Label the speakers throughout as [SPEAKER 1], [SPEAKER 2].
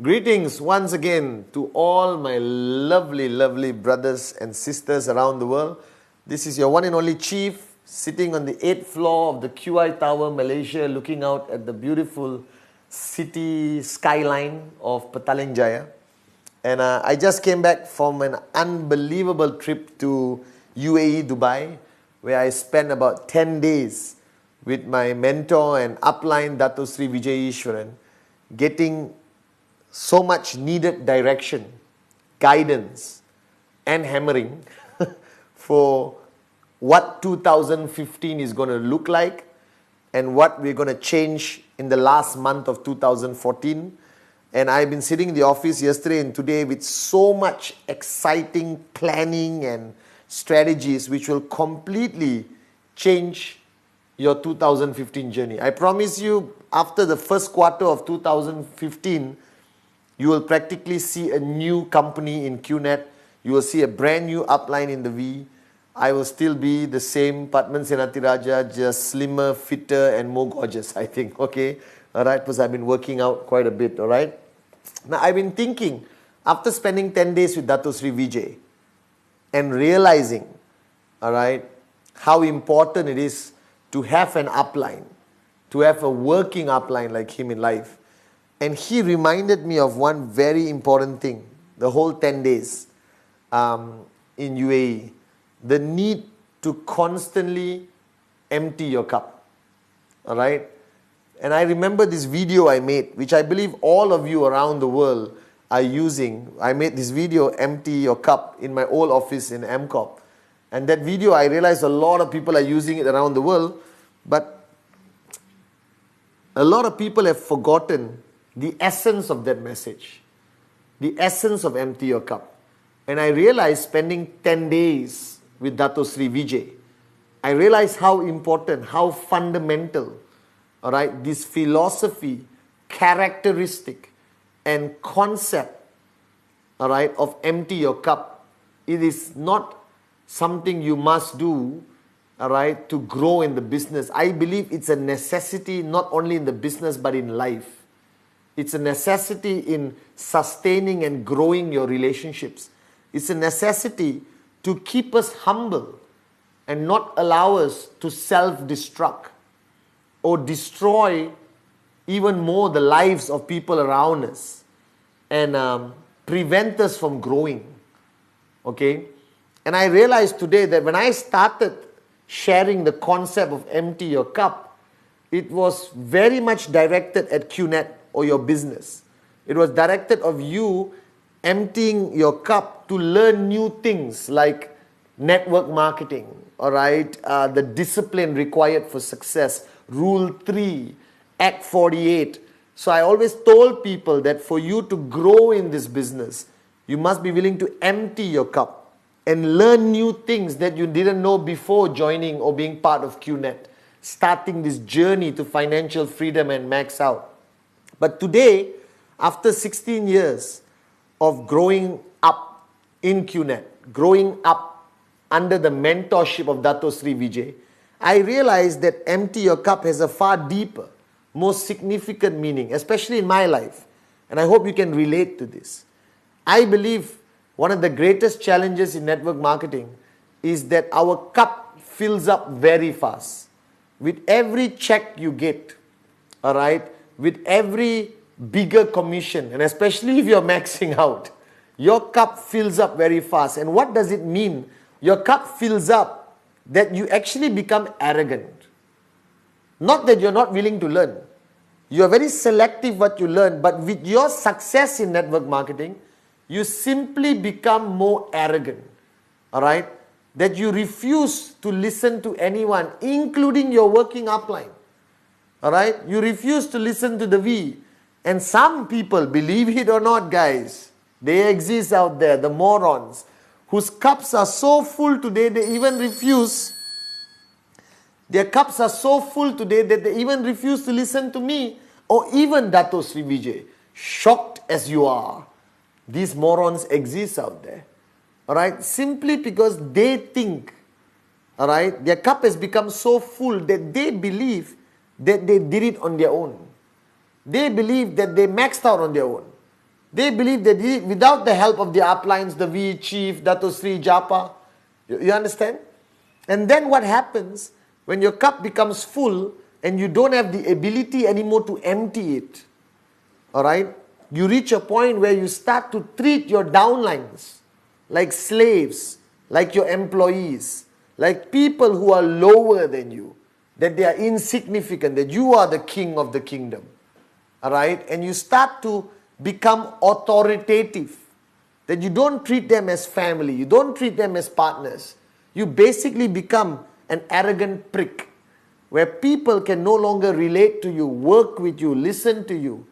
[SPEAKER 1] Greetings once again to all my lovely, lovely brothers and sisters around the world. This is your one and only Chief sitting on the 8th floor of the QI Tower, Malaysia, looking out at the beautiful city skyline of Petaling Jaya. And I just came back from an unbelievable trip to UAE, Dubai, where I spent about 10 days with my mentor and upline Dato Sri Vijay Ishwaran, getting so much needed direction, guidance, and hammering for what 2015 is going to look like and what we're going to change in the last month of 2014. And I've been sitting in the office yesterday and today with so much exciting planning and strategies which will completely change your 2015 journey. I promise you, after the first quarter of 2015, you will practically see a new company in QNet. You will see a brand new upline in the V. I will still be the same Padman Senatiraja, just slimmer, fitter, and more gorgeous, I think. Okay? Alright, because I've been working out quite a bit. Alright? Now, I've been thinking, after spending 10 days with Dato Sri Vijay and realizing, alright, how important it is to have an upline, to have a working upline like him in life. And he reminded me of one very important thing, the whole 10 days in UAE. The need to constantly empty your cup. Alright? And I remember this video I made, which I believe all of you around the world are using. I made this video, Empty Your Cup, in my old office in MCOP. And that video, I realized a lot of people are using it around the world, but a lot of people have forgotten the essence of that message, the essence of Empty Your Cup. And I realized, spending 10 days with Dato Sri Vijay, I realized how important, how fundamental, all right, this philosophy, characteristic, and concept, all right, of Empty Your Cup. It is not something you must do, all right, to grow in the business. I believe it's a necessity not only in the business but in life. It's a necessity in sustaining and growing your relationships. It's a necessity to keep us humble and not allow us to self-destruct or destroy even more the lives of people around us and prevent us from growing. Okay? And I realized today that when I started sharing the concept of Empty Your Cup, it was very much directed at QNet or your business. It was directed of you emptying your cup to learn new things like network marketing, all right, the discipline required for success, Rule 3, Act 48. So I always told people that for you to grow in this business, you must be willing to empty your cup and learn new things that you didn't know before joining or being part of QNet, starting this journey to financial freedom and max out. But today, after 16 years of growing up in QNet, growing up under the mentorship of Dato Sri Vijay, I realized that Empty Your Cup has a far deeper, more significant meaning, especially in my life. And I hope you can relate to this. I believe one of the greatest challenges in network marketing is that our cup fills up very fast. With every check you get, all right, with every bigger commission, and especially if you're maxing out, your cup fills up very fast. And what does it mean? Your cup fills up that you actually become arrogant. Not that you're not willing to learn. You're very selective what you learn, but with your success in network marketing, you simply become more arrogant. All right? That you refuse to listen to anyone, including your working upline. Alright? You refuse to listen to the V. And some people, believe it or not guys, they exist out there, the morons, whose cups are so full today, they even refuse. Their cups are so full today that they even refuse to listen to me or even Dato Sri Vijay. Shocked as you are, these morons exist out there. Alright, simply because they think, alright, their cup has become so full that they believe that they did it on their own. They believe that they maxed out on their own. They believe that without the help of their uplines, the V Chief, Dato Sri Japa, you understand? And then what happens when your cup becomes full and you don't have the ability anymore to empty it? Alright, you reach a point where you start to treat your downlines like slaves, like your employees, like people who are lower than you, that they are insignificant, that you are the king of the kingdom. Alright, and you start to become authoritative, that you don't treat them as family, you don't treat them as partners. You basically become an arrogant prick, where people can no longer relate to you, work with you, listen to you.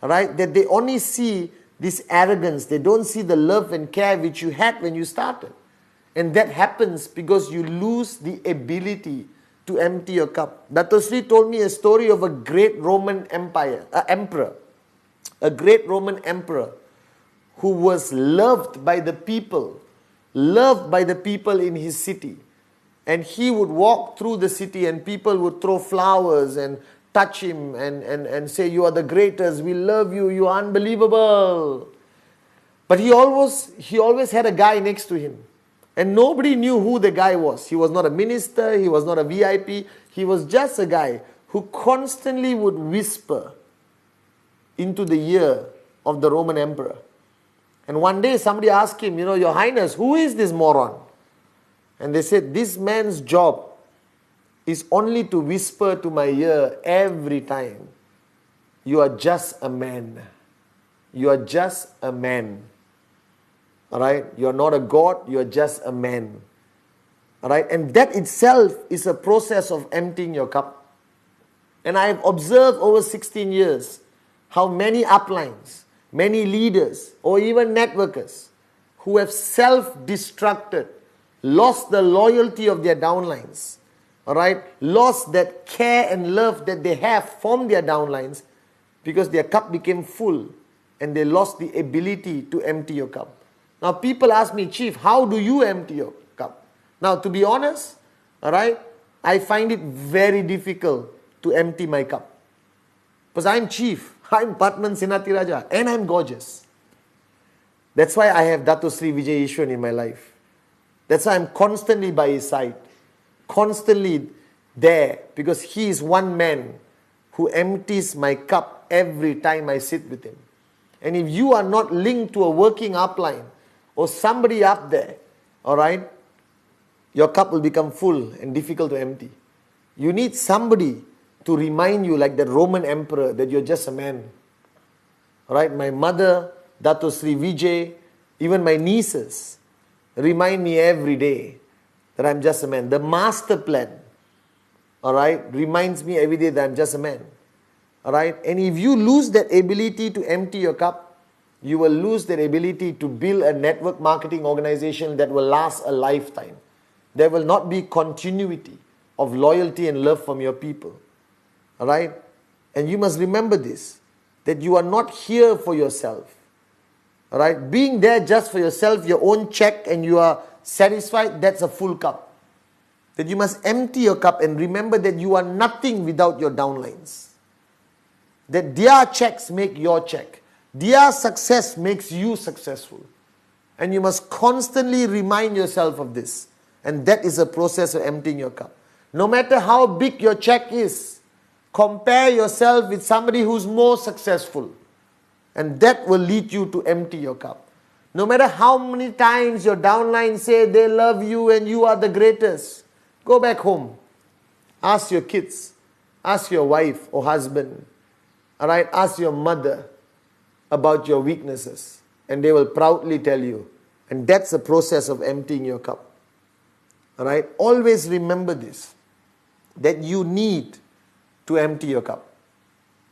[SPEAKER 1] Alright, that they only see this arrogance, they don't see the love and care which you had when you started. And that happens because you lose the ability to empty your cup. Dato Sri told me a story of a great Roman emperor, a great Roman emperor who was loved by the people in his city. And he would walk through the city and people would throw flowers and touch him and say, "You are the greatest, we love you, you are unbelievable." But he always had a guy next to him. And nobody knew who the guy was. He was not a minister, he was not a VIP, he was just a guy who constantly would whisper into the ear of the Roman emperor. And one day somebody asked him, "Your Highness, who is this moron?" And they said, "This man's job is only to whisper to my ear every time, 'You are just a man. You are just a man.' Alright? You are not a god, you are just a man." Alright? And that itself is a process of emptying your cup. And I have observed over 16 years how many uplines, many leaders, or even networkers who have self-destructed, lost the loyalty of their downlines, alright, lost that care and love that they have from their downlines because their cup became full and they lost the ability to empty your cup. Now people ask me, "Chief, how do you empty your cup?" Now to be honest, alright, I find it very difficult to empty my cup. Because I'm chief, I'm Patman Sinatiraja, and I'm gorgeous. That's why I have Dato Sri Vijay Ishwan in my life. That's why I'm constantly by his side, constantly there, because he is one man who empties my cup every time I sit with him. And if you are not linked to a working upline or somebody up there, alright, your cup will become full and difficult to empty. You need somebody to remind you, like that Roman emperor, that you're just a man. Alright, my mother, Dato Sri Vijay, even my nieces remind me every day that I'm just a man. The master plan, alright, reminds me every day that I'm just a man. Alright, and if you lose that ability to empty your cup, you will lose that ability to build a network marketing organization that will last a lifetime. There will not be continuity of loyalty and love from your people. Alright, and you must remember this, that you are not here for yourself. Alright, being there just for yourself, your own check, and you are satisfied, that's a full cup. That you must empty your cup and remember that you are nothing without your downlines. That their checks make your check. Their success makes you successful. And you must constantly remind yourself of this. And that is a process of emptying your cup. No matter how big your check is, compare yourself with somebody who's more successful. And that will lead you to empty your cup. No matter how many times your downline say they love you and you are the greatest, go back home. Ask your kids. Ask your wife or husband. Alright, ask your mother about your weaknesses. And they will proudly tell you. And that's the process of emptying your cup. Alright, always remember this. That you need to empty your cup.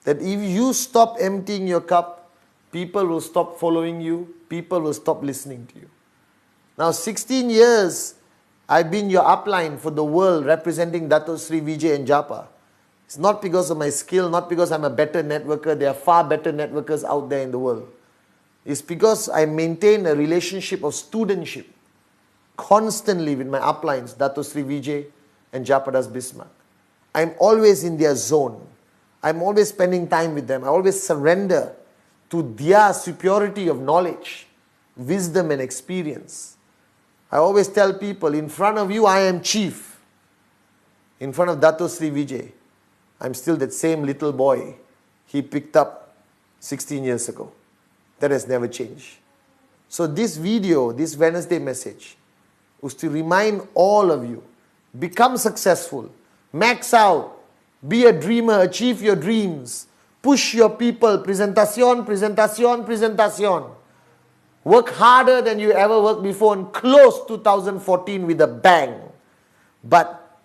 [SPEAKER 1] That if you stop emptying your cup, people will stop following you, people will stop listening to you. Now 16 years, I've been your upline for the world representing Dato Sri Vijay and Japa. It's not because of my skill, not because I'm a better networker. There are far better networkers out there in the world. is because I maintain a relationship of studentship constantly with my uplines, Dato Sri Vijay and Japadas Bismarck. I'm always in their zone. I'm always spending time with them. I always surrender to their superiority of knowledge, wisdom and experience. I always tell people, in front of you I am chief. In front of Dato Sri Vijay, I'm still that same little boy he picked up 16 years ago. That has never changed. So this video, this Wednesday message, was to remind all of you, become successful, max out, be a dreamer, achieve your dreams, push your people, presentación, presentación, presentación. Work harder than you ever worked before and close 2014 with a bang. But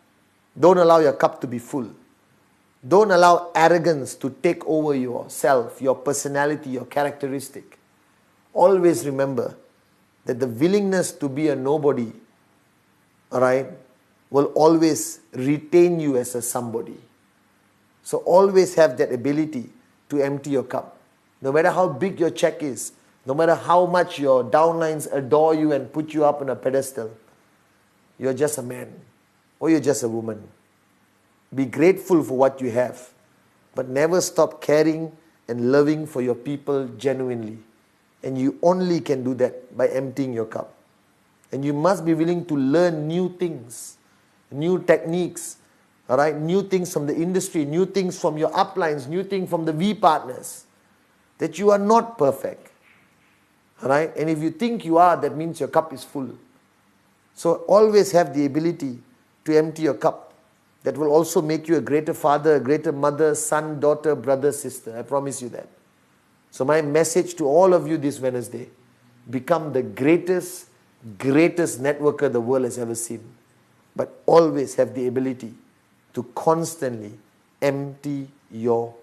[SPEAKER 1] don't allow your cup to be full. Don't allow arrogance to take over yourself, your personality, your characteristic. Always remember that the willingness to be a nobody, alright, will always retain you as a somebody. So always have that ability to empty your cup. No matter how big your check is, no matter how much your downlines adore you and put you up on a pedestal, you're just a man or you're just a woman. Be grateful for what you have, but never stop caring and loving for your people genuinely. And you only can do that by emptying your cup. And you must be willing to learn new things, new techniques, all right, new things from the industry, new things from your uplines, new things from the V partners. That you are not perfect. All right? And if you think you are, that means your cup is full. So always have the ability to empty your cup. That will also make you a greater father, a greater mother, son, daughter, brother, sister. I promise you that. So my message to all of you this Wednesday, become the greatest networker the world has ever seen. But always have the ability to constantly empty your